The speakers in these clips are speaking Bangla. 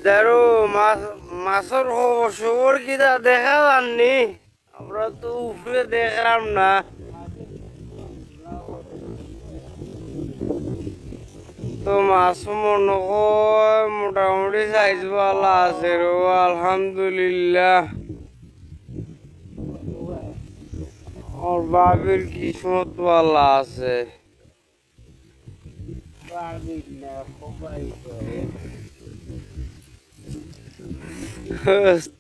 দারু মাছের খবর কিটা দেখা যাননি, আমরা তো উপরে দেখলাম না। তো মাছ মনে হয় মোটামুটি সাইজ ভালো আছে রো, আলহামদুলিল্লাহ। ওর বাবির কিসমত ভালো আছে।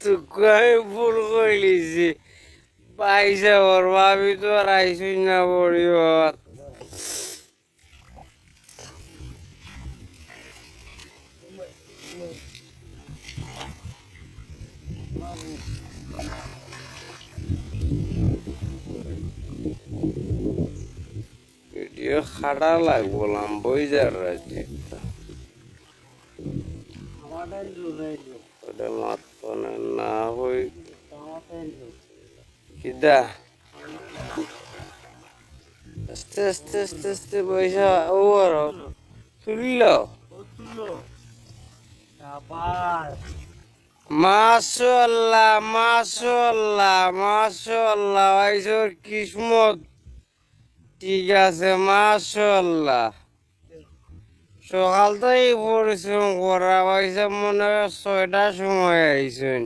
তোকে আমি ভুল করে লিছি, পাইছে ওর ভাবি তো আর আইসুই না পড়িব। ভিডিও খাটা লাগবো বই যার রাজি ওটা মাত না হই কিদা আস্তে আস্তে আস্তে আস্তে পয়সা ও আর তুলল। মাশাআল্লাহ মাশাআল্লাহ মাশাআল্লাহ, আইসোর কিসমত ঠিক আছে মাশাআল্লাহ। সকাল তো এই পরিশ্রম করা পয়সা মনে হয় 6টার সময় আইসেন।